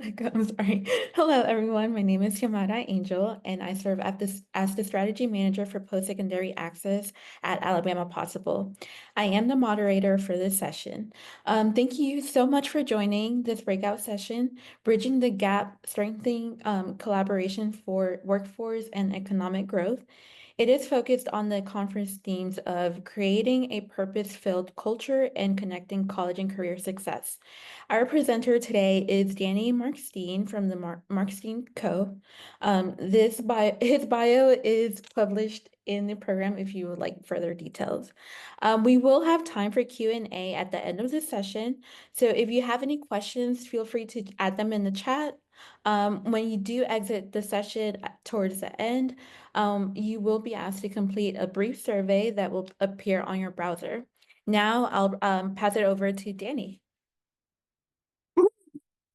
I'm sorry. Hello, everyone. My name is Yamada Angel, and I serve as the strategy manager for post-secondary access at Alabama Possible. I am the moderator for this session. Thank you so much for joining this breakout session, Bridging the Gap, Strengthening Collaboration for Workforce and Economic Growth. It is focused on the conference themes of creating a purpose-filled culture and connecting college and career success. Our presenter today is Danny Markstein from the Markstein Co. His bio is published in the program if you would like further details. We will have time for Q&A at the end of the session. So if you have any questions, feel free to add them in the chat. When you do exit the session towards the end, you will be asked to complete a brief survey that will appear on your browser. Now I'll pass it over to Danny.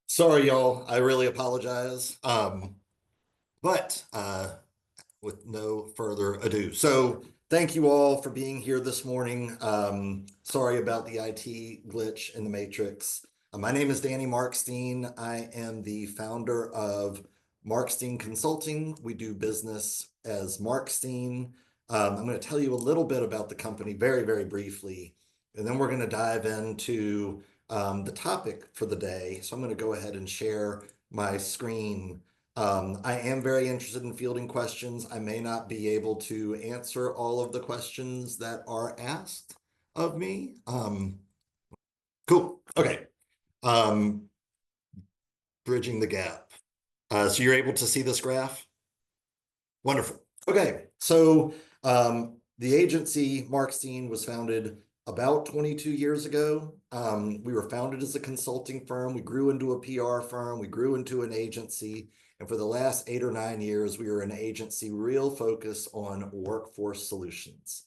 Sorry, y'all. I really apologize. But with no further ado. So thank you all for being here this morning. Sorry about the IT glitch in the matrix. My name is Danny Markstein. I am the founder of Markstein Consulting. We do business as Markstein. I'm going to tell you a little bit about the company very, very briefly, and then we're going to dive into the topic for the day. So I'm going to go ahead and share my screen. I am very interested in fielding questions. I may not be able to answer all of the questions that are asked of me. Cool. Okay. Bridging the gap. So you're able to see this graph? Wonderful. Okay. So the agency Markstein was founded about 22 years ago. We were founded as a consulting firm. We grew into a PR firm. We grew into an agency. And for the last 8 or 9 years, we were an agency real focus on workforce solutions.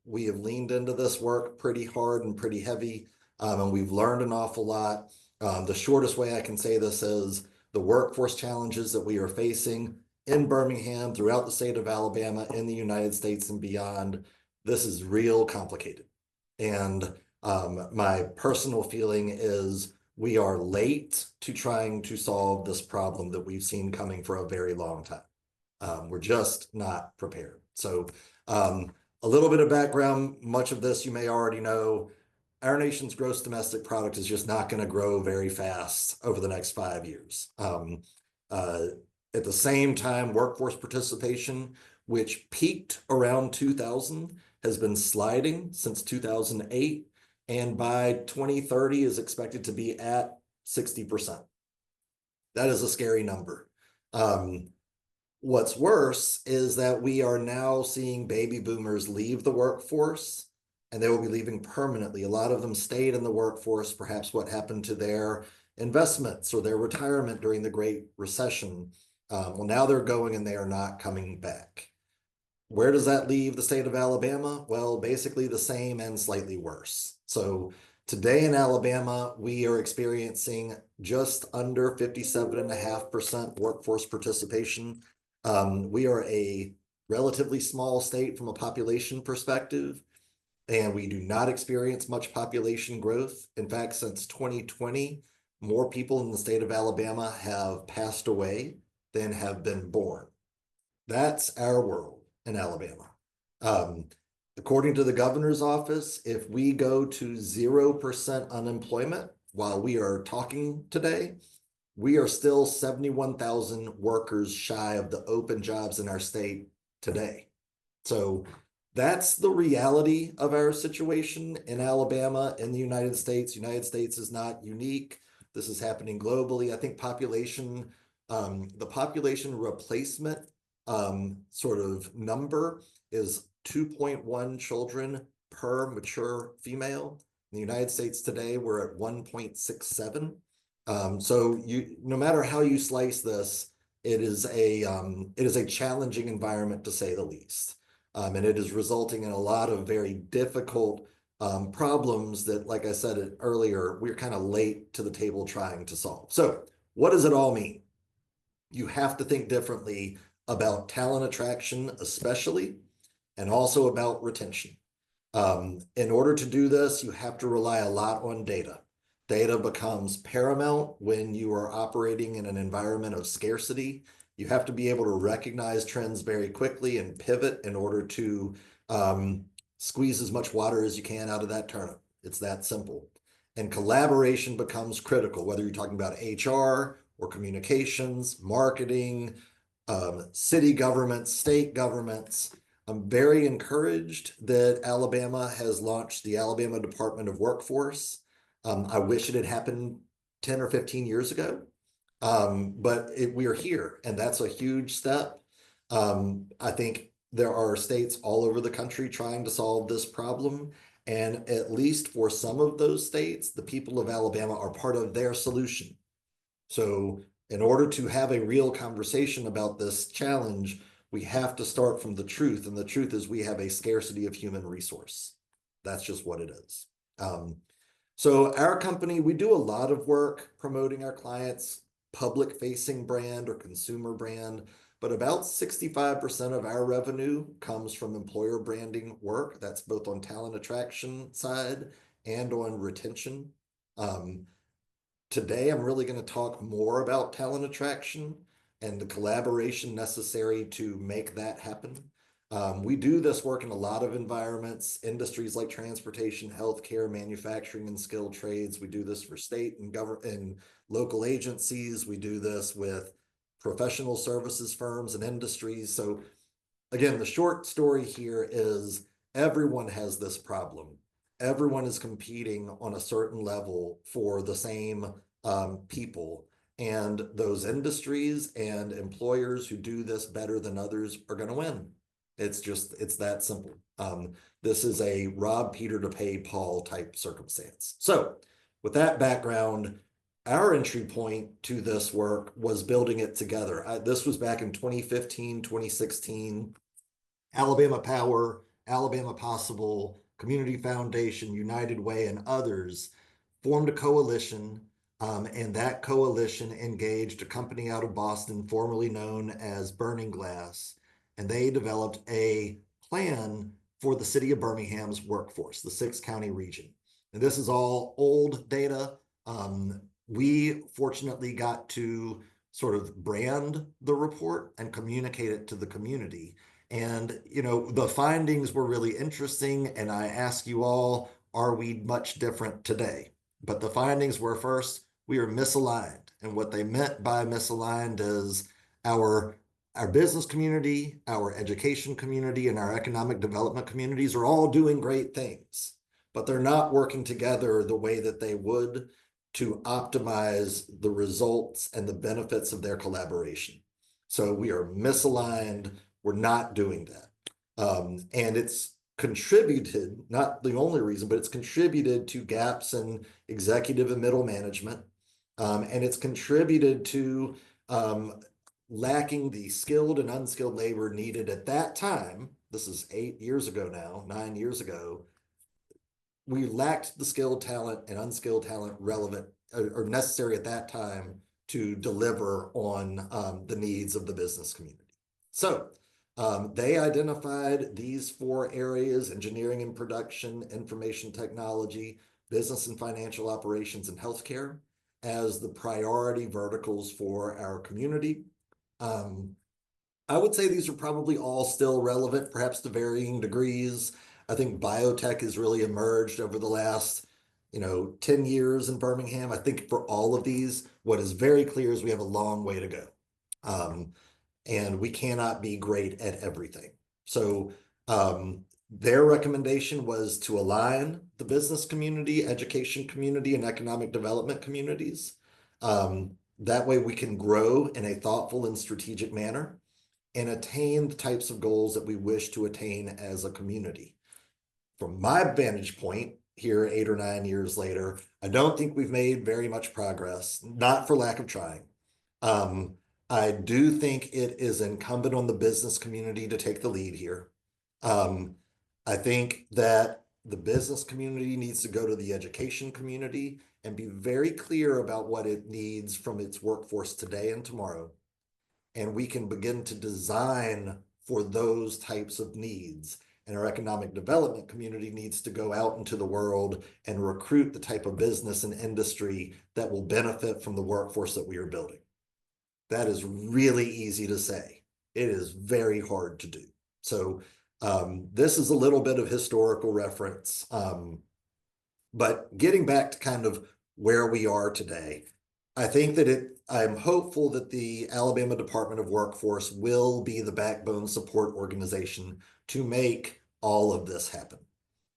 We have leaned into this work pretty hard and pretty heavy, and we've learned an awful lot. The shortest way I can say this is the workforce challenges that we are facing in Birmingham, throughout the state of Alabama, in the United States and beyond. This is real complicated. And my personal feeling is we are late to trying to solve this problem that we've seen coming for a very long time. We're just not prepared. So a little bit of background, much of this you may already know. Our nation's gross domestic product is just not going to grow very fast over the next 5 years. At the same time, workforce participation, which peaked around 2000, has been sliding since 2008, and by 2030 is expected to be at 60%. That is a scary number. What's worse is that we are now seeing baby boomers leave the workforce, and they will be leaving permanently. A lot of them stayed in the workforce, perhaps what happened to their investments or their retirement during the Great Recession. Well, now they're going and they are not coming back. Where does that leave the state of Alabama? Well, basically the same and slightly worse. So today in Alabama, we are experiencing just under 57.5% workforce participation. We are a relatively small state from a population perspective, and we do not experience much population growth. In fact, since 2020, more people in the state of Alabama have passed away than have been born. That's our world in Alabama. According to the governor's office, if we go to 0% unemployment while we are talking today, we are still 71,000 workers shy of the open jobs in our state today. So that's the reality of our situation in Alabama, in the United States. United States is not unique. This is happening globally. I think the population replacement sort of number is 2.1 children per mature female. In the United States today, we're at 1.67. So no matter how you slice this, it is a challenging environment to say the least. And it is resulting in a lot of very difficult problems that, like I said earlier, we're kind of late to the table trying to solve. So what does it all mean? You have to think differently about talent attraction, especially, and also about retention. In order to do this, you have to rely a lot on data. Data becomes paramount when you are operating in an environment of scarcity. You have to be able to recognize trends very quickly and pivot in order to squeeze as much water as you can out of that turnip. It's that simple. And collaboration becomes critical, whether you're talking about HR or communications, marketing, city governments, state governments. I'm very encouraged that Alabama has launched the Alabama Department of Workforce. I wish it had happened 10 or 15 years ago, but we are here, and that's a huge step. I think there are states all over the country trying to solve this problem. And at least for some of those states, the people of Alabama are part of their solution. So in order to have a real conversation about this challenge, we have to start from the truth. And the truth is we have a scarcity of human resource. That's just what it is. So our company, we do a lot of work promoting our clients' public-facing brand or consumer brand, but about 65% of our revenue comes from employer branding work. That's both on talent attraction side and on retention. Today, I'm really going to talk more about talent attraction and the collaboration necessary to make that happen. We do this work in a lot of environments, industries like transportation, healthcare, manufacturing, and skilled trades. We do this for state and government and local agencies. We do this with professional services firms and industries. So again, the short story here is everyone has this problem. Everyone is competing on a certain level for the same people. And those industries and employers who do this better than others are going to win. It's that simple. This is a rob Peter to pay Paul type circumstance. So with that background, our entry point to this work was building it together. This was back in 2015, 2016. Alabama Power, Alabama Possible, Community Foundation, United Way, and others formed a coalition, and that coalition engaged a company out of Boston, formerly known as Burning Glass, and they developed a plan for the city of Birmingham's workforce, the six-county region. And this is all old data. We fortunately got to sort of brand the report and communicate it to the community. And, you know, the findings were really interesting. And I ask you all, are we much different today? But the findings were first, we are misaligned. And what they meant by misaligned is our business community, our education community, and our economic development communities are all doing great things, but they're not working together the way that they would to optimize the results and the benefits of their collaboration. So we are misaligned. We're not doing that. And it's contributed, not the only reason, but it's contributed to gaps in executive and middle management. And it's contributed to lacking the skilled and unskilled labor needed at that time. This is 8 years ago now, 9 years ago. We lacked the skilled talent and unskilled talent relevant or necessary at that time to deliver on the needs of the business community. So they identified these 4 areas: engineering and production, information technology, business and financial operations, and healthcare as the priority verticals for our community. I would say these are probably all still relevant, perhaps to varying degrees. I think biotech has really emerged over the last, 10 years in Birmingham. I think for all of these, what is very clear is we have a long way to go. And we cannot be great at everything. So their recommendation was to align the business community, education community, and economic development communities. That way we can grow in a thoughtful and strategic manner and attain the types of goals that we wish to attain as a community. From my vantage point here 8 or 9 years later, I don't think we've made very much progress, not for lack of trying. I do think it is incumbent on the business community to take the lead here. I think that the business community needs to go to the education community and be very clear about what it needs from its workforce today and tomorrow. And we can begin to design for those types of needs. and our economic development community needs to go out into the world and recruit the type of business and industry that will benefit from the workforce that we are building. That is really easy to say. It is very hard to do. So this is a little bit of historical reference. But getting back to kind of where we are today, I think that I'm hopeful that the Alabama Department of Workforce will be the backbone support organization to make all of this happen.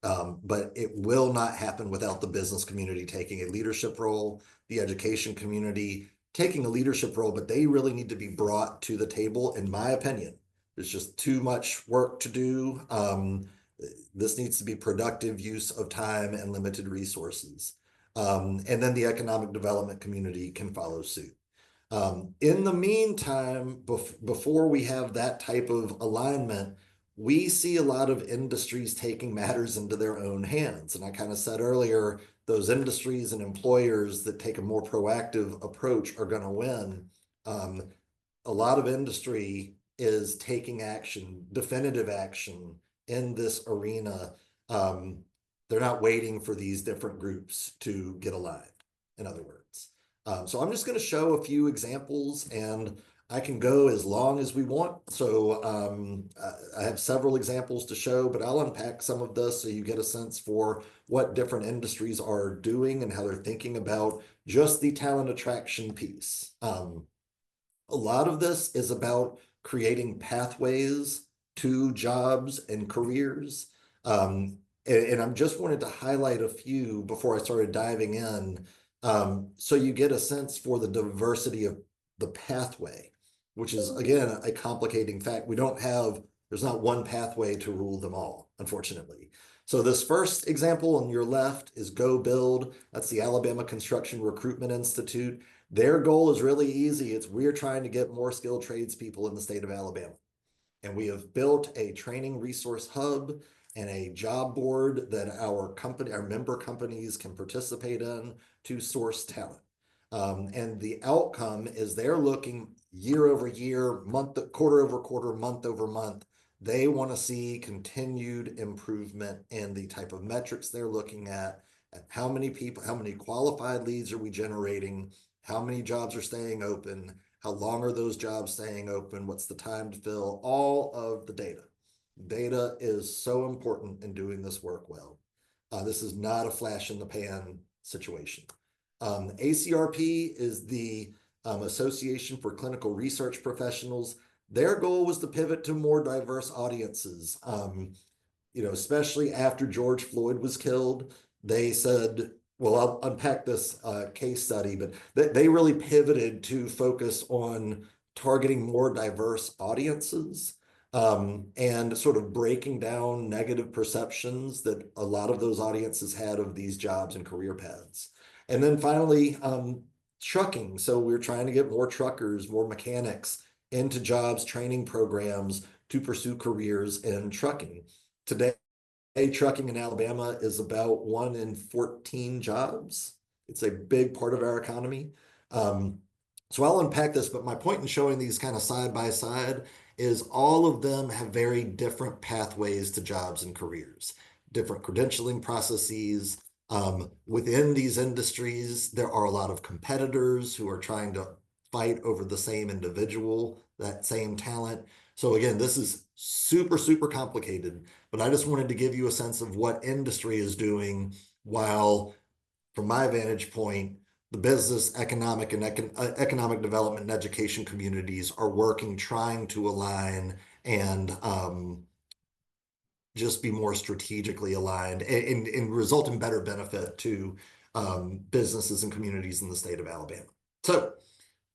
But it will not happen without the business community taking a leadership role, the education community taking a leadership role, but they really need to be brought to the table, in my opinion. There's just too much work to do. This needs to be productive use of time and limited resources. And then the economic development community can follow suit. In the meantime, before we have that type of alignment, we see a lot of industries taking matters into their own hands. And I kind of said earlier, those industries and employers that take a more proactive approach are going to win. A lot of industry is taking action, definitive action in this arena. They're not waiting for these different groups to get aligned, in other words. So I'm just going to show a few examples, and I can go as long as we want. So I have several examples to show, but I'll unpack some of this so you get a sense for what different industries are doing and how they're thinking about just the talent attraction piece. A lot of this is about creating pathways to jobs and careers. And I'm just wanted to highlight a few before I started diving in, so you get a sense for the diversity of the pathway, which is, again, a complicating fact. There's not one pathway to rule them all, unfortunately. So this first example on your left is Go Build. That's the Alabama Construction Recruitment Institute. Their goal is really easy. We're trying to get more skilled tradespeople in the state of Alabama. And we have built a training resource hub and a job board that our member companies can participate in to source talent. And the outcome is they're looking year over year, quarter over quarter, month over month. They want to see continued improvement in the type of metrics they're looking at how many people, how many qualified leads are we generating, how many jobs are staying open, how long are those jobs staying open, what's the time to fill, all of the data. Data is so important in doing this work well. This is not a flash in the pan situation. ACRP is the Association for Clinical Research Professionals. Their goal was to pivot to more diverse audiences. Especially after George Floyd was killed, they said, well, I'll unpack this case study, but they really pivoted to focus on targeting more diverse audiences, and sort of breaking down negative perceptions that a lot of those audiences had of these jobs and career paths. And then finally, trucking. So we're trying to get more truckers, more mechanics into jobs, training programs to pursue careers in trucking. Today, trucking in Alabama is about 1 in 14 jobs. It's a big part of our economy. So I'll unpack this, but my point in showing these kind of side by side is all of them have very different pathways to jobs and careers, different credentialing processes. Within these industries, there are a lot of competitors who are trying to fight over the same individual, that same talent. So again, this is super, super complicated, but I just wanted to give you a sense of what industry is doing while, from my vantage point, the business, economic, and economic development and education communities are working, trying to align and just be more strategically aligned and result in better benefit to businesses and communities in the state of Alabama. So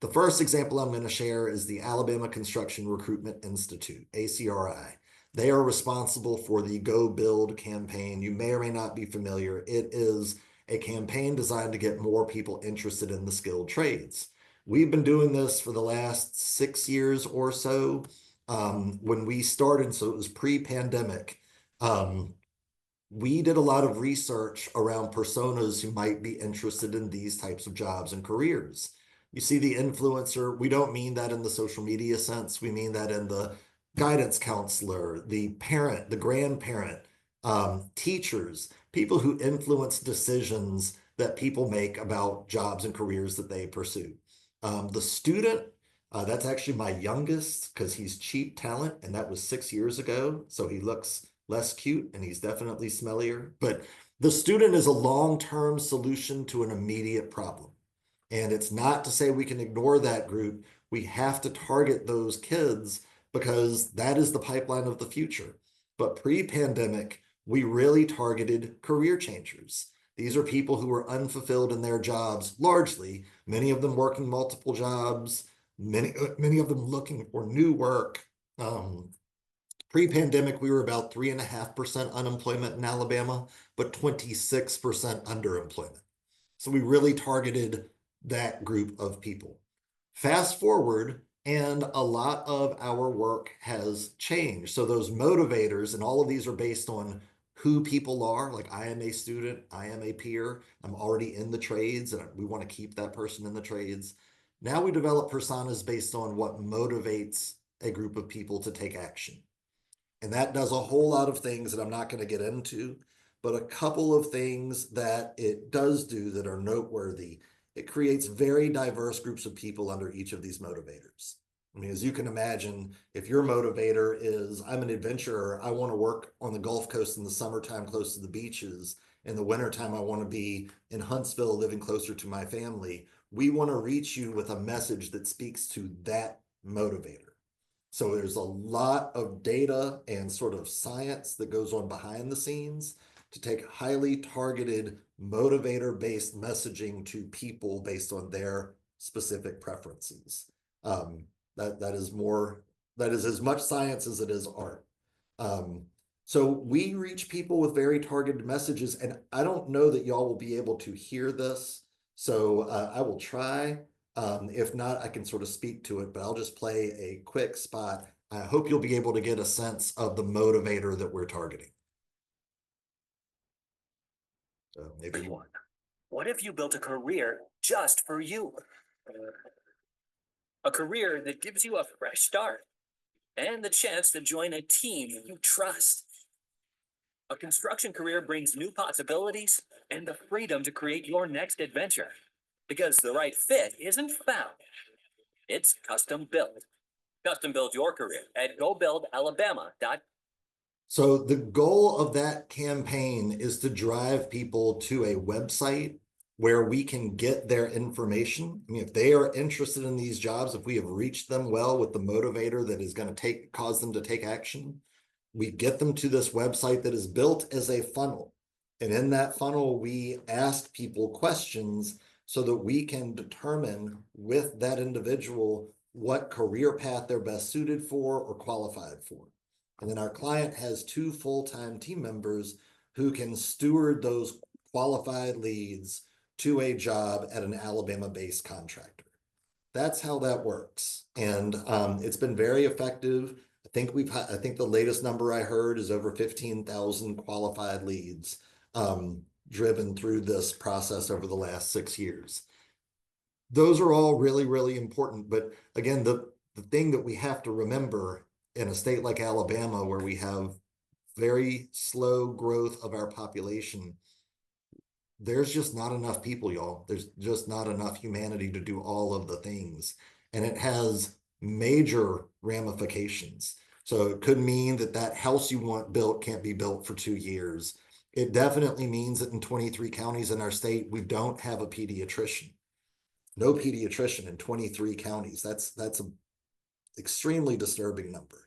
the first example I'm going to share is the Alabama Construction Recruitment Institute, ACRI. They are responsible for the Go Build campaign. You may or may not be familiar. It is a campaign designed to get more people interested in the skilled trades. We've been doing this for the last 6 years or so. When we started, so it was pre-pandemic, we did a lot of research around personas who might be interested in these types of jobs and careers. You see the influencer, we don't mean that in the social media sense. We mean that in the guidance counselor, the parent, the grandparent, teachers, people who influence decisions that people make about jobs and careers that they pursue. The student, that's actually my youngest because he's cheap talent, and that was 6 years ago. So he looks less cute and he's definitely smellier. But the student is a long-term solution to an immediate problem. And it's not to say we can ignore that group. We have to target those kids because that is the pipeline of the future. But pre-pandemic, we really targeted career changers. These are people who were unfulfilled in their jobs, largely, many of them working multiple jobs, many of them looking for new work. Pre-pandemic, we were about 3.5% unemployment in Alabama, but 26% underemployment. So we really targeted that group of people. Fast forward, and a lot of our work has changed. So those motivators, and all of these are based on who people are. Like I am a student, I am a peer, I'm already in the trades, and we want to keep that person in the trades. Now we develop personas based on what motivates a group of people to take action. And that does a whole lot of things that I'm not going to get into, but a couple of things that it does do that are noteworthy. It creates very diverse groups of people under each of these motivators. I mean, as you can imagine, if your motivator is, I'm an adventurer, I want to work on the Gulf Coast in the summertime close to the beaches. In the wintertime, I want to be in Huntsville living closer to my family. We want to reach you with a message that speaks to that motivator. So there's a lot of data and sort of science that goes on behind the scenes to take highly targeted motivator-based messaging to people based on their specific preferences. That is as much science as it is art. So we reach people with very targeted messages, and I don't know that y'all will be able to hear this. So I will try. If not, I can sort of speak to it, but I'll just play a quick spot. I hope you'll be able to get a sense of the motivator that we're targeting. So maybe one. What if you built a career just for you? A career that gives you a fresh start and the chance to join a team you trust. A construction career brings new possibilities and the freedom to create your next adventure. Because the right fit isn't found, it's custom built. Custom build your career at gobuildalabama.com. So the goal of that campaign is to drive people to a website where we can get their information. I mean, if they are interested in these jobs, if we have reached them well with the motivator that is going to cause them to take action, we get them to this website that is built as a funnel. And in that funnel, we ask people questions so that we can determine with that individual what career path they're best suited for or qualified for. And then our client has 2 full-time team members who can steward those qualified leads to a job at an Alabama-based contractor. That's how that works. And it's been very effective. I think the latest number I heard is over 15,000 qualified leads driven through this process over the last 6 years. Those are all really, really important. But again, the thing that we have to remember in a state like Alabama, where we have very slow growth of our population, there's just not enough people, y'all. There's just not enough humanity to do all of the things. And it has major ramifications. So it could mean that that house you want built can't be built for 2 years. It definitely means that in 23 counties in our state, we don't have a pediatrician. No pediatrician in 23 counties. That's an extremely disturbing number.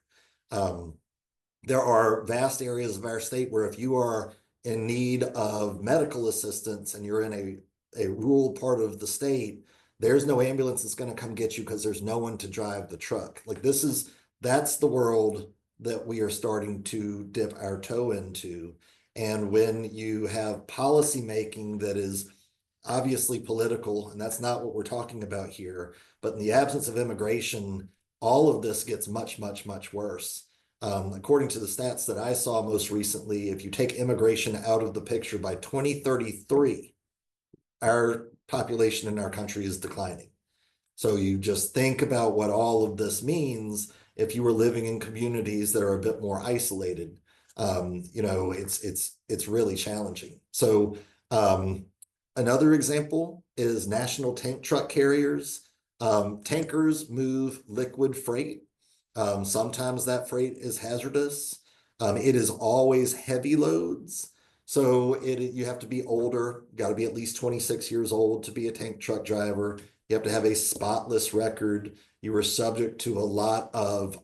There are vast areas of our state where if you are in need of medical assistance and you're in a rural part of the state, there's no ambulance that's going to come get you because there's no one to drive the truck. Like that's the world that we are starting to dip our toe into. And when you have policy making that is obviously political, and that's not what we're talking about here, but in the absence of immigration, all of this gets much, much, much worse. According to the stats that I saw most recently, if you take immigration out of the picture by 2033, our population in our country is declining. So you just think about what all of this means. if you were living in communities that are a bit more isolated. It's really challenging. So another example is national tank truck carriers. Tankers move liquid freight. Sometimes that freight is hazardous. It is always heavy loads. So you have to be older, got to be at least 26 years old to be a tank truck driver. You have to have a spotless record. You are subject to a lot of,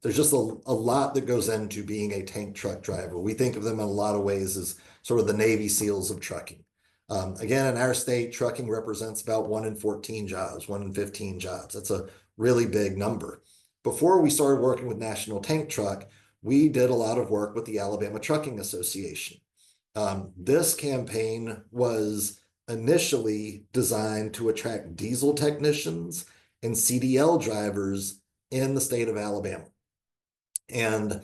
there's just a lot that goes into being a tank truck driver. We think of them in a lot of ways as sort of the Navy SEALs of trucking. Again, in our state, trucking represents about 1 in 14 jobs, 1 in 15 jobs. That's a really big number. Before we started working with National Tank Truck, we did a lot of work with the Alabama Trucking Association. This campaign was initially designed to attract diesel technicians and CDL drivers in the state of Alabama. And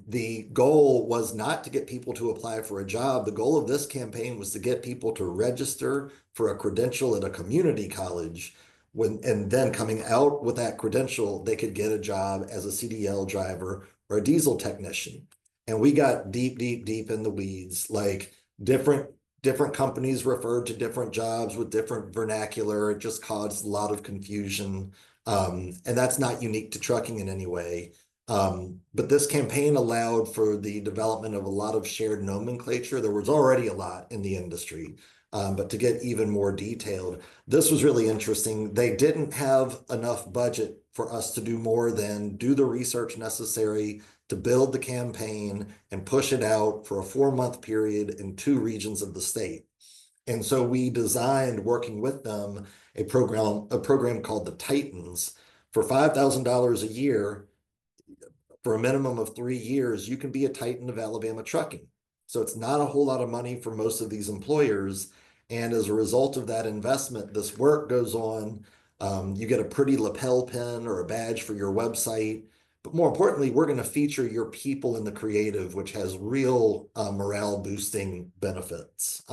the goal was not to get people to apply for a job. The goal of this campaign was to get people to register for a credential at a community college and then coming out with that credential, they could get a job as a CDL driver or a diesel technician. And we got deep, deep, deep in the weeds, like different companies referred to different jobs with different vernacular. It just caused a lot of confusion. And that's not unique to trucking in any way. But this campaign allowed for the development of a lot of shared nomenclature. There was already a lot in the industry, but to get even more detailed, this was really interesting. They didn't have enough budget for us to do more than do the research necessary to build the campaign and push it out for a 4-month period in 2 regions of the state. And so we designed, working with them, a program called the Titans. For $5,000 a year, for a minimum of 3 years, you can be a Titan of Alabama trucking. So it's not a whole lot of money for most of these employers. And as a result of that investment, this work goes on. You get a pretty lapel pin or a badge for your website. But more importantly, we're going to feature your people in the creative, which has real morale boosting benefits.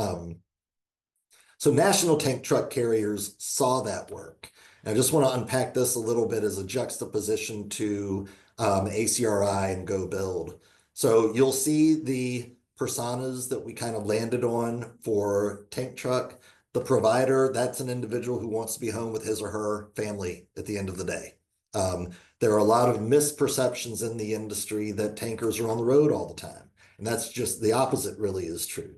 So National Tank Truck Carriers saw that work. And I just want to unpack this a little bit as a juxtaposition to ACRI and Go Build. So you'll see the personas that we kind of landed on for tank truck. The provider, that's an individual who wants to be home with his or her family at the end of the day. There are a lot of misperceptions in the industry that tankers are on the road all the time. And that's just the opposite really is true.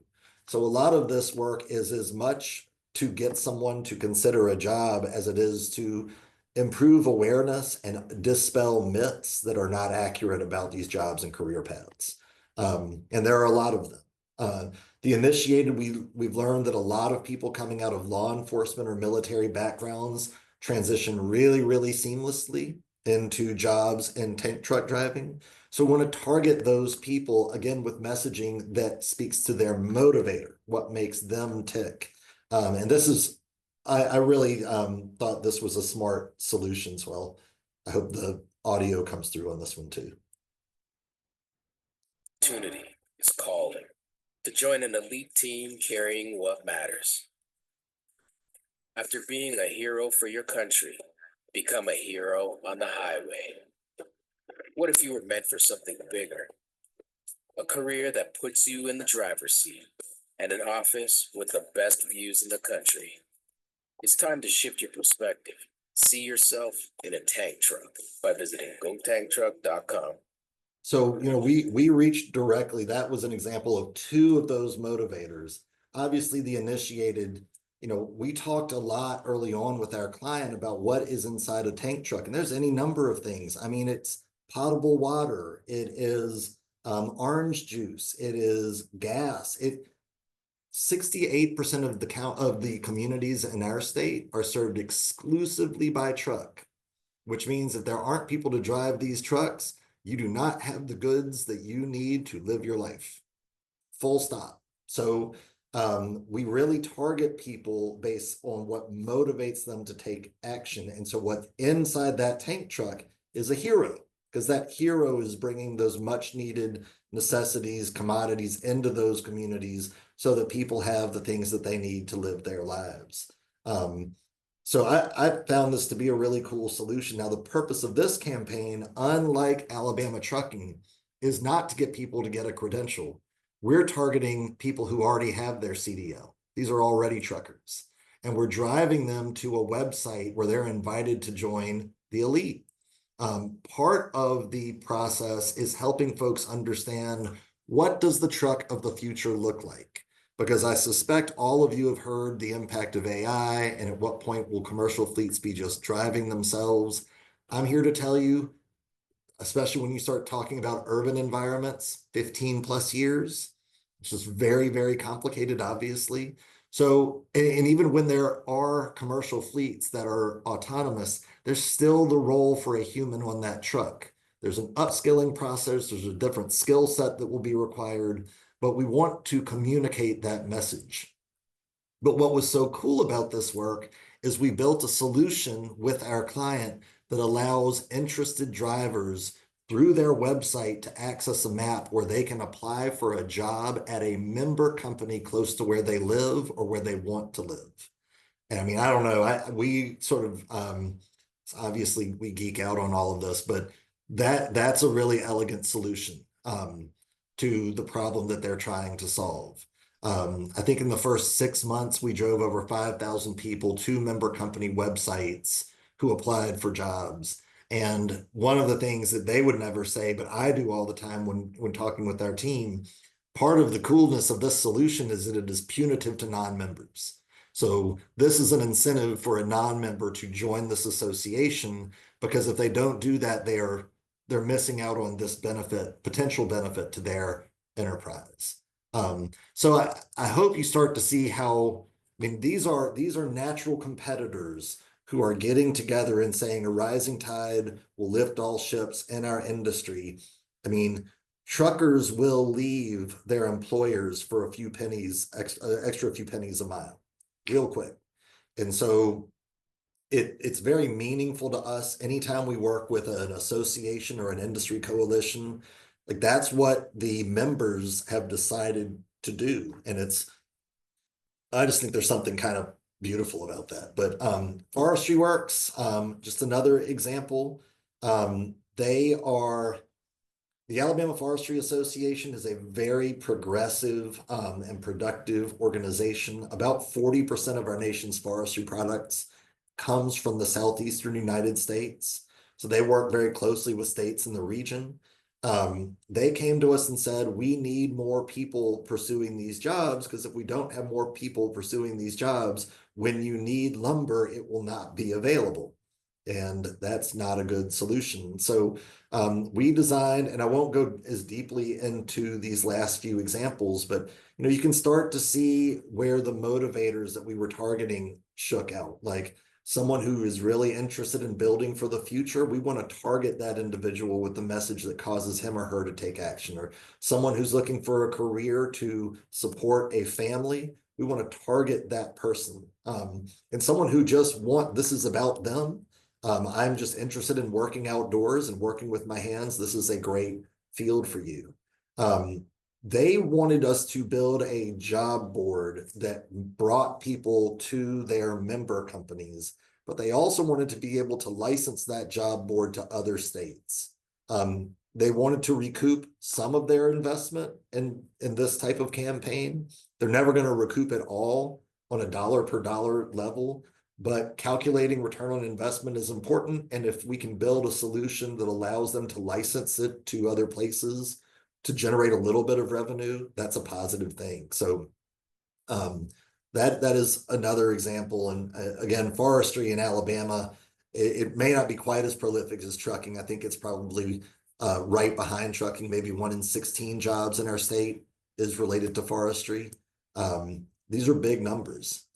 So a lot of this work is as much to get someone to consider a job as it is to improve awareness and dispel myths that are not accurate about these jobs and career paths. And there are a lot of them. The initiated, we've learned that a lot of people coming out of law enforcement or military backgrounds transition really, really seamlessly into jobs in tank truck driving. So we want to target those people, again, with messaging that speaks to their motivator, what makes them tick. And this is, I really thought this was a smart solution. So I hope the audio comes through on this one too. Opportunity is calling to join an elite team carrying what matters. After being a hero for your country, become a hero on the highway. What if you were meant for something bigger? A career that puts you in the driver's seat and an office with the best views in the country. It's time to shift your perspective. See yourself in a tank truck by visiting gotanktruck.com. So, we reached directly. That was an example of 2 of those motivators. Obviously, the initiated, we talked a lot early on with our client about what is inside a tank truck. And there's any number of things. I mean, it's potable water. It is orange juice. It is gas. 68% of the communities in our state are served exclusively by truck, which means if there aren't people to drive these trucks, you do not have the goods that you need to live your life. Full stop. So we really target people based on what motivates them to take action. And so what's inside that tank truck is a hero, because that hero is bringing those much needed necessities, commodities into those communities so that people have the things that they need to live their lives. So I found this to be a really cool solution. Now, the purpose of this campaign, unlike Alabama Trucking, is not to get people to get a credential. We're targeting people who already have their CDL. These are already truckers. And we're driving them to a website where they're invited to join the elite. Part of the process is helping folks understand, what does the truck of the future look like? Because I suspect all of you have heard the impact of AI and at what point will commercial fleets be just driving themselves. I'm here to tell you, especially when you start talking about urban environments, 15 plus years, it's just very, very complicated, obviously. So, and even when there are commercial fleets that are autonomous, there's still the role for a human on that truck. There's an upskilling process, there's a different skill set that will be required, but we want to communicate that message. But what was so cool about this work is we built a solution with our client that allows interested drivers through their website to access a map where they can apply for a job at a member company close to where they live or where they want to live. And I mean, I don't know, we sort of, obviously we geek out on all of this, but that's a really elegant solution to the problem that they're trying to solve. I think in the first 6 months, we drove over 5,000 people to member company websites who applied for jobs. And one of the things that they would never say, but I do all the time when talking with our team, part of the coolness of this solution is that it is punitive to non-members. So this is an incentive for a non-member to join this association, because if they don't do that, they're missing out on this potential benefit to their enterprise. So I hope you start to see how, I mean, these are natural competitors who are getting together and saying a rising tide will lift all ships in our industry. I mean, truckers will leave their employers for a few pennies, extra few pennies a mile, real quick. And so it's very meaningful to us anytime we work with an association or an industry coalition. Like, that's what the members have decided to do. And I just think there's something kind of beautiful about that. But Forestry Works, just another example. The Alabama Forestry Association is a very progressive and productive organization. About 40% of our nation's forestry products comes from the southeastern United States. So they work very closely with states in the region. They came to us and said, we need more people pursuing these jobs, because if we don't have more people pursuing these jobs, when you need lumber, it will not be available. And that's not a good solution. So we designed, and I won't go as deeply into these last few examples, but you can start to see where the motivators that we were targeting shook out. Like, someone who is really interested in building for the future, we want to target that individual with the message that causes him or her to take action. Or someone who's looking for a career to support a family, we want to target that person. And someone who just this is about them. I'm just interested in working outdoors and working with my hands. This is a great field for you. They wanted us to build a job board that brought people to their member companies, but they also wanted to be able to license that job board to other states. They wanted to recoup some of their investment in this type of campaign. They're never going to recoup it all on a dollar per dollar level, but calculating return on investment is important. And if we can build a solution that allows them to license it to other places to generate a little bit of revenue, that's a positive thing. So that is another example. And again, forestry in Alabama, it may not be quite as prolific as trucking. I think it's probably right behind trucking. Maybe 1 in 16 jobs in our state is related to forestry. These are big numbers.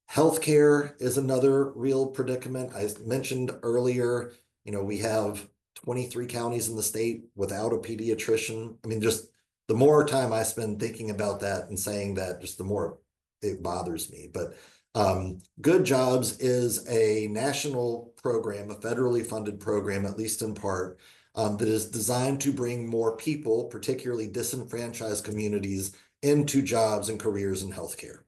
Healthcare is another real predicament. I mentioned earlier, we have 23 counties in the state without a pediatrician. I mean, just the more time I spend thinking about that and saying that, just the more it bothers me. But Good Jobs is a national program, a federally funded program, at least in part, that is designed to bring more people, particularly disenfranchised communities, into jobs and careers in healthcare.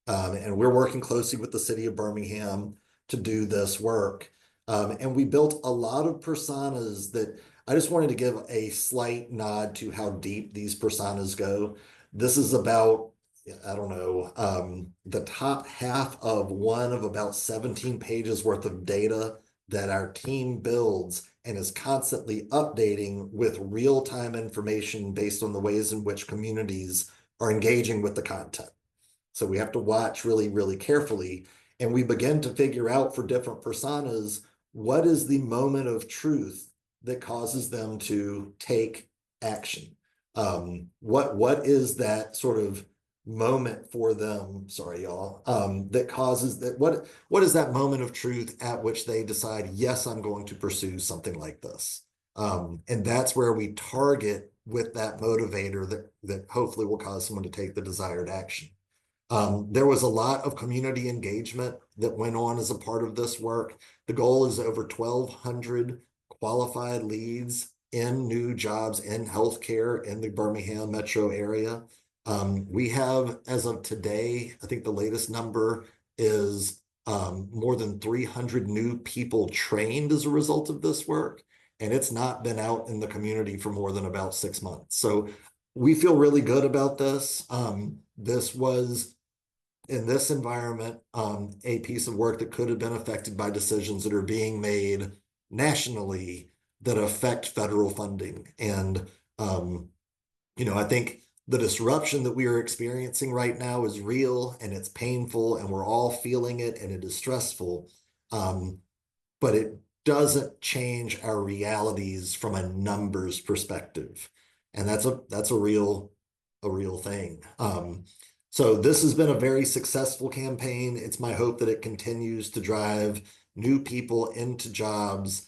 And we're working closely with the city of Birmingham to do this work. And we built a lot of personas that I just wanted to give a slight nod to how deep these personas go. This is about, I don't know, the top half of one of about 17 pages worth of data that our team builds and is constantly updating with real-time information based on the ways in which communities are engaging with the content. So we have to watch really, really carefully. And we begin to figure out for different personas, what is the moment of truth that causes them to take action? What is that sort of moment for them, sorry, y'all, that causes that, what is that moment of truth at which they decide, yes, I'm going to pursue something like this? And that's where we target with that motivator that hopefully will cause someone to take the desired action. There was a lot of community engagement that went on as a part of this work. The goal is over 1,200 qualified leads in new jobs in healthcare in the Birmingham metro area. We have, as of today, I think the latest number is more than 300 new people trained as a result of this work. And it's not been out in the community for more than about 6 months. So we feel really good about this. This was in this environment, a piece of work that could have been affected by decisions that are being made nationally that affect federal funding. And, I think the disruption that we are experiencing right now is real and it's painful and we're all feeling it and it is stressful. But it doesn't change our realities from a numbers perspective. And that's a real thing. So this has been a very successful campaign. It's my hope that it continues to drive new people into jobs.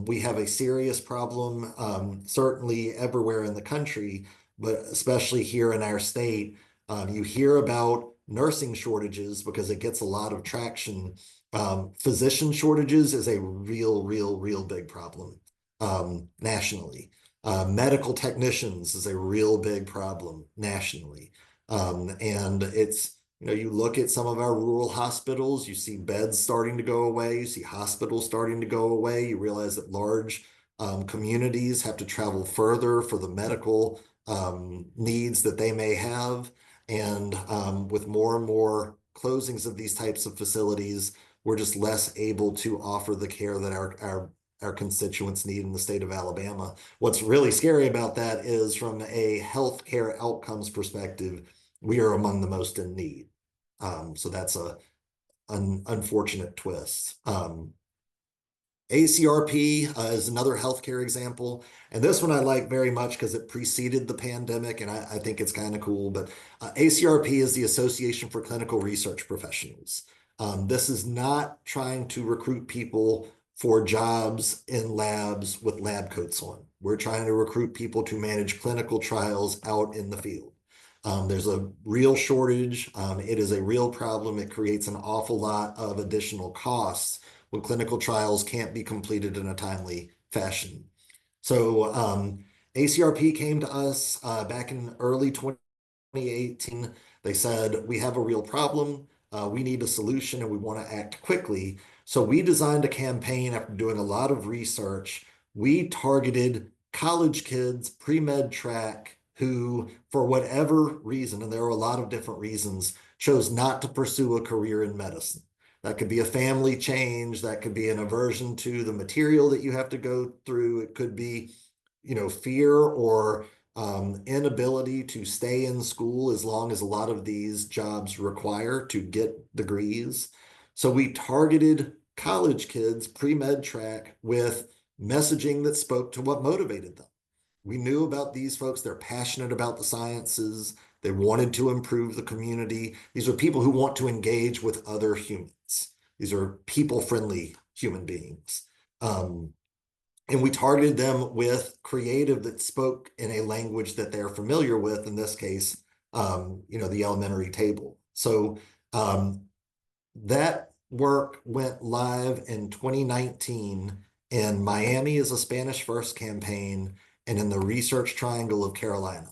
We have a serious problem, certainly everywhere in the country, but especially here in our state. You hear about nursing shortages because it gets a lot of traction. Physician shortages is a real big problem nationally. Medical technicians is a real big problem nationally. And it's, you look at some of our rural hospitals, you see beds starting to go away, you see hospitals starting to go away, you realize that large communities have to travel further for the medical needs that they may have. And with more and more closings of these types of facilities, we're just less able to offer the care that our constituents need in the state of Alabama. What's really scary about that is from a healthcare outcomes perspective, we are among the most in need. So that's an unfortunate twist. ACRP is another healthcare example. And this one I like very much because it preceded the pandemic and I think it's kind of cool. But ACRP is the Association for Clinical Research Professionals. This is not trying to recruit people for jobs in labs with lab coats on. We're trying to recruit people to manage clinical trials out in the field. There's a real shortage. It is a real problem. It creates an awful lot of additional costs when clinical trials can't be completed in a timely fashion. So ACRP came to us back in early 2018. They said, we have a real problem. We need a solution and we want to act quickly. So we designed a campaign after doing a lot of research. We targeted college kids, pre-med track, who, for whatever reason, and there are a lot of different reasons, chose not to pursue a career in medicine. That could be a family change. That could be an aversion to the material that you have to go through. It could be, fear or inability to stay in school as long as a lot of these jobs require to get degrees. So we targeted college kids, pre-med track, with messaging that spoke to what motivated them. We knew about these folks. They're passionate about the sciences. They wanted to improve the community. These are people who want to engage with other humans. These are people-friendly human beings. And we targeted them with creative that spoke in a language that they're familiar with, in this case, the elementary table. So that work went live in 2019 in Miami as a Spanish First campaign and in the Research Triangle of Carolina.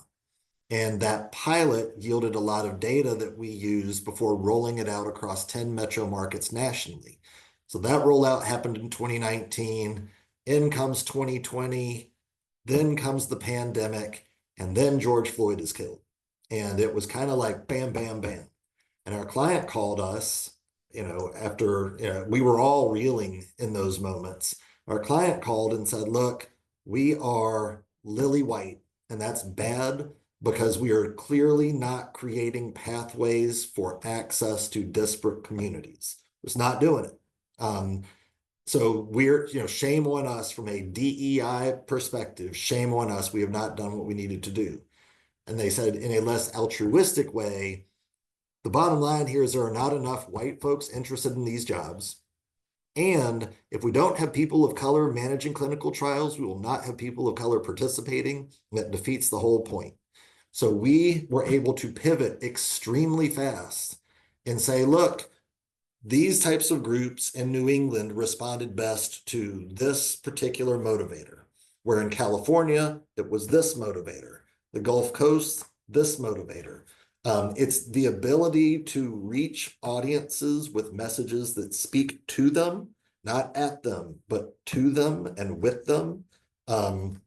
And that pilot yielded a lot of data that we used before rolling it out across 10 metro markets nationally. So that rollout happened in 2019. In comes 2020. Then comes the pandemic. And then George Floyd is killed. And it was kind of like bam, bam, bam. And our client called us, after we were all reeling in those moments. Our client called and said, look, we are lily white, and that's bad because we are clearly not creating pathways for access to disparate communities. It's not doing it. So we're, shame on us from a DEI perspective. Shame on us. We have not done what we needed to do. And they said, in a less altruistic way, the bottom line here is there are not enough white folks interested in these jobs. And if we don't have people of color managing clinical trials, we will not have people of color participating. That defeats the whole point. So we were able to pivot extremely fast and say, look, these types of groups in New England responded best to this particular motivator, where in California, it was this motivator. The Gulf Coast, this motivator. It's the ability to reach audiences with messages that speak to them, not at them, but to them and with them, and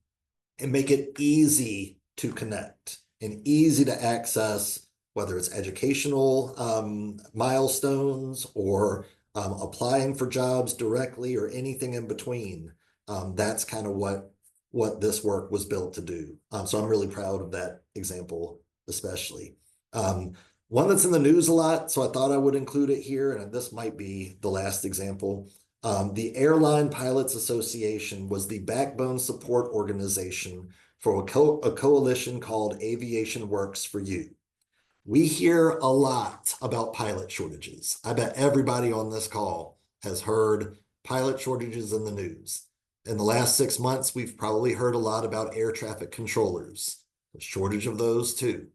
make it easy to connect and easy to access, whether it's educational milestones or applying for jobs directly or anything in between. That's kind of what this work was built to do. So I'm really proud of that example, especially. One that's in the news a lot, so I thought I would include it here, and this might be the last example. The Airline Pilots Association was the backbone support organization for a coalition called Aviation Works for You. We hear a lot about pilot shortages. I bet everybody on this call has heard pilot shortages in the news. In the last 6 months, we've probably heard a lot about air traffic controllers, a shortage of those too.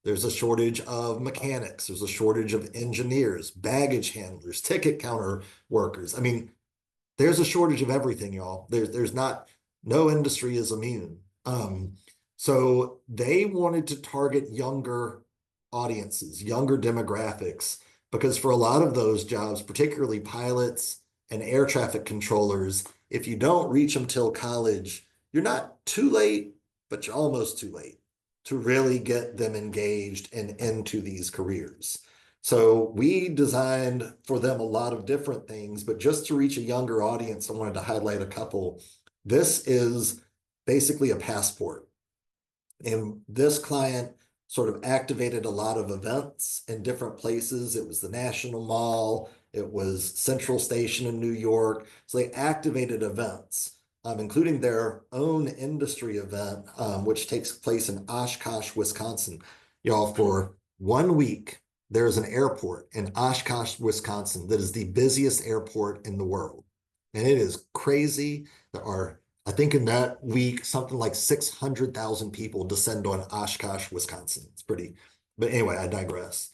There's a shortage of mechanics. There's a shortage of engineers, baggage handlers, ticket counter workers. I mean, there's a shortage of everything, y'all. There's not, no industry is immune. So they wanted to target younger audiences, younger demographics, because for a lot of those jobs, particularly pilots and air traffic controllers, if you don't reach them till college, you're not too late, but you're almost too late to really get them engaged and into these careers. So we designed for them a lot of different things, but just to reach a younger audience, I wanted to highlight a couple. This is basically a passport. And this client sort of activated a lot of events in different places. It was the National Mall, it was Central Station in New York. So they activated events, including their own industry event, which takes place in Oshkosh, Wisconsin. Y'all, for 1 week, there's an airport in Oshkosh, Wisconsin that is the busiest airport in the world. And it is crazy. There are, I think in that week, something like 600,000 people descend on Oshkosh, Wisconsin. It's pretty, but anyway, I digress.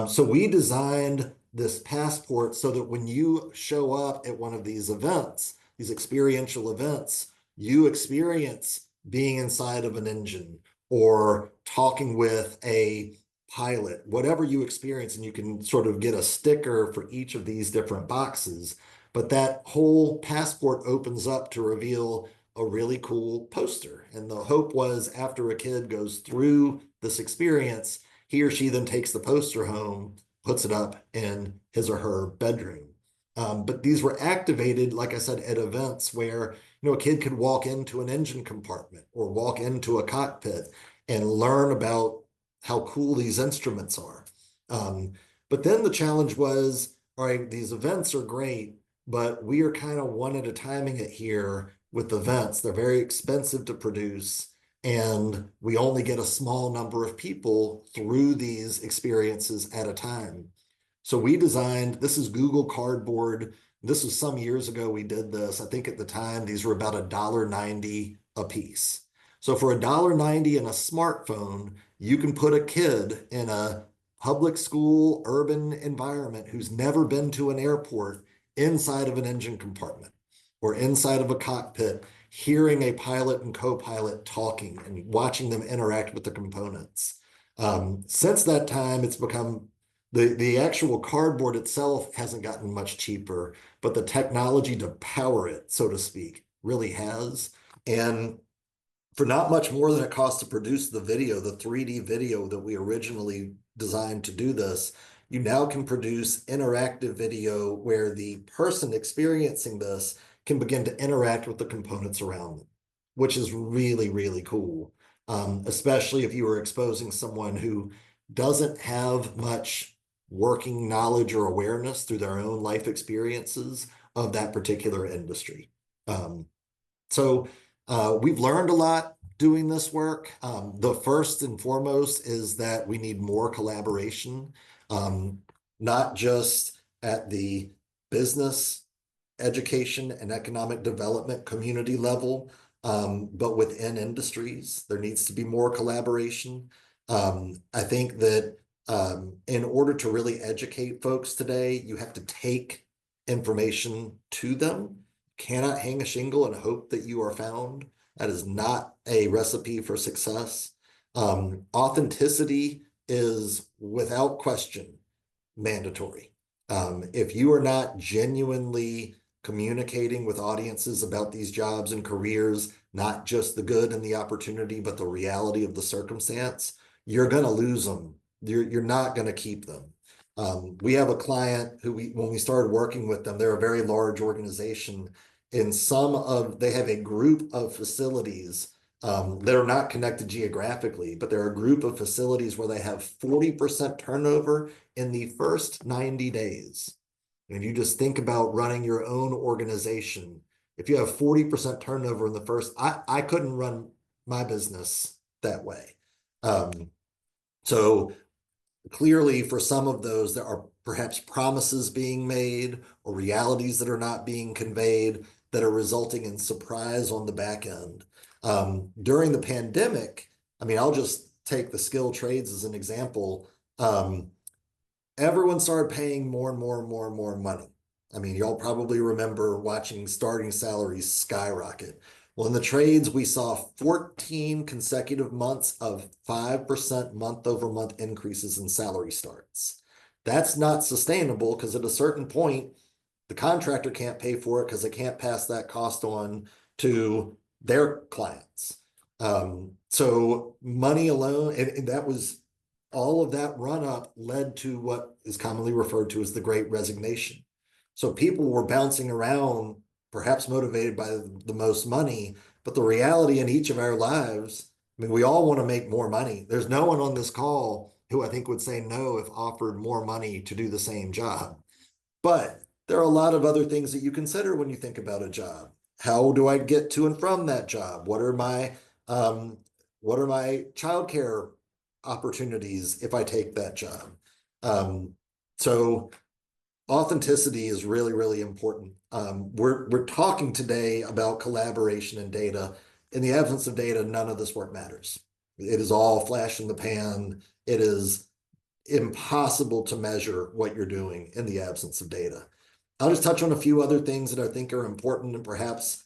So we designed this passport so that when you show up at one of these events, these experiential events, you experience being inside of an engine or talking with a pilot, whatever you experience, and you can sort of get a sticker for each of these different boxes. But that whole passport opens up to reveal a really cool poster. And the hope was after a kid goes through this experience, he or she then takes the poster home, puts it up in his or her bedroom. But these were activated, like I said, at events where a kid could walk into an engine compartment or walk into a cockpit and learn about how cool these instruments are. But then the challenge was, all right, these events are great, but we are kind of one at a timing it here with events. They're very expensive to produce, and we only get a small number of people through these experiences at a time. So we designed, this is Google Cardboard. This was some years ago we did this. I think at the time, these were about $1.90 a piece. So for $1.90 in a smartphone, you can put a kid in a public school, urban environment who's never been to an airport inside of an engine compartment. or inside of a cockpit, hearing a pilot and co-pilot talking and watching them interact with the components. Since that time, it's become the actual cardboard itself hasn't gotten much cheaper, but the technology to power it, so to speak, really has. And for not much more than it costs to produce the video, the 3D video that we originally designed to do this, you now can produce interactive video where the person experiencing this can begin to interact with the components around them, which is really, really cool. Especially if you are exposing someone who doesn't have much working knowledge or awareness through their own life experiences of that particular industry. So we've learned a lot doing this work. The first and foremost is that we need more collaboration, not just at the business, education, and economic development community level, but within industries. There needs to be more collaboration. I think that in order to really educate folks today, you have to take information to them. Cannot hang a shingle and hope that you are found. That is not a recipe for success. Authenticity is without question mandatory. If you are not genuinely communicating with audiences about these jobs and careers, not just the good and the opportunity, but the reality of the circumstance, you're going to lose them. You're not going to keep them. We have a client who when we started working with them, they're a very large organization. They have a group of facilities that are not connected geographically, but there are a group of facilities where they have 40% turnover in the first 90 days. And if you just think about running your own organization, if you have 40% turnover in the first, I couldn't run my business that way. So clearly for some of those, there are perhaps promises being made or realities that are not being conveyed that are resulting in surprise on the back end. During the pandemic, I mean, I'll just take the skilled trades as an example. Everyone started paying more and more and more and more money. I mean, y'all probably remember watching starting salaries skyrocket. Well, in the trades, we saw 14 consecutive months of 5% month over month increases in salary starts. That's not sustainable because at a certain point, the contractor can't pay for it because they can't pass that cost on to their clients. So money alone, and that was all of that run up led to what is commonly referred to as the Great Resignation. So people were bouncing around, perhaps motivated by the most money, but the reality in each of our lives, I mean, we all want to make more money. There's no one on this call who I think would say no if offered more money to do the same job. But there are a lot of other things that you consider when you think about a job. How do I get to and from that job? What are my childcare opportunities if I take that job? So authenticity is really, really important. We're talking today about collaboration and data. In the absence of data, none of this work matters. It is all flash in the pan. It is impossible to measure what you're doing in the absence of data. I'll just touch on a few other things that I think are important and perhaps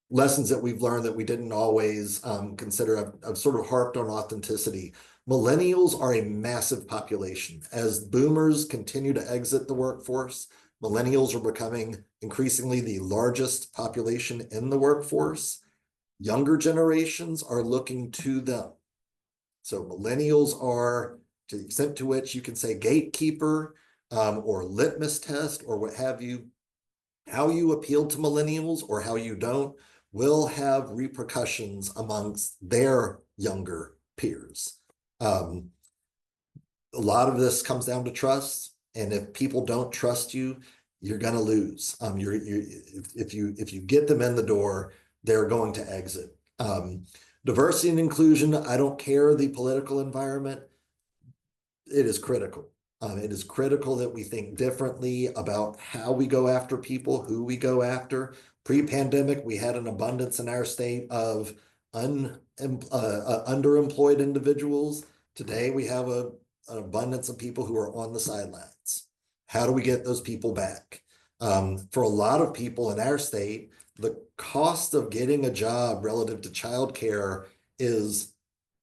lessons that we've learned that we didn't always consider. I've sort of harped on authenticity. Millennials are a massive population. As boomers continue to exit the workforce, millennials are becoming increasingly the largest population in the workforce. Younger generations are looking to them. So millennials are, to the extent to which you can say gatekeeper or litmus test or what have you, how you appeal to millennials or how you don't will have repercussions amongst their younger peers. A lot of this comes down to trust, and if people don't trust you, you're going to lose. If you get them in the door, they're going to exit. Diversity and inclusion, I don't care the political environment, it is critical. It is critical that we think differently about how we go after people, who we go after. Pre-pandemic, we had an abundance in our state of underemployed individuals. Today, we have an abundance of people who are on the sidelines. How do we get those people back? For a lot of people in our state, the cost of getting a job relative to childcare is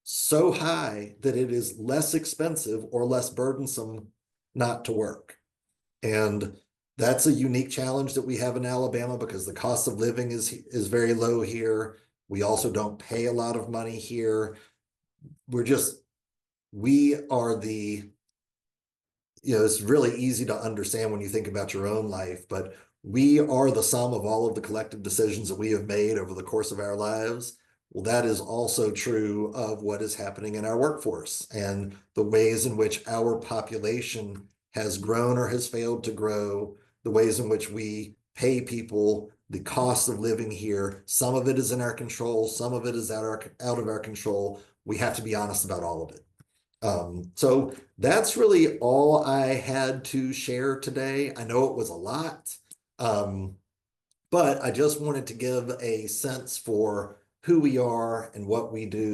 so high that it is less expensive or less burdensome not to work. And that's a unique challenge that we have in Alabama because the cost of living is very low here. We also don't pay a lot of money here. We are it's really easy to understand when you think about your own life, but we are the sum of all of the collective decisions that we have made over the course of our lives. Well, that is also true of what is happening in our workforce and the ways in which our population has grown or has failed to grow, the ways in which we pay people, the cost of living here. Some of it is in our control, some of it is out of our control. We have to be honest about all of it. So that's really all I had to share today. I know it was a lot, but I just wanted to give a sense for who we are and what we do.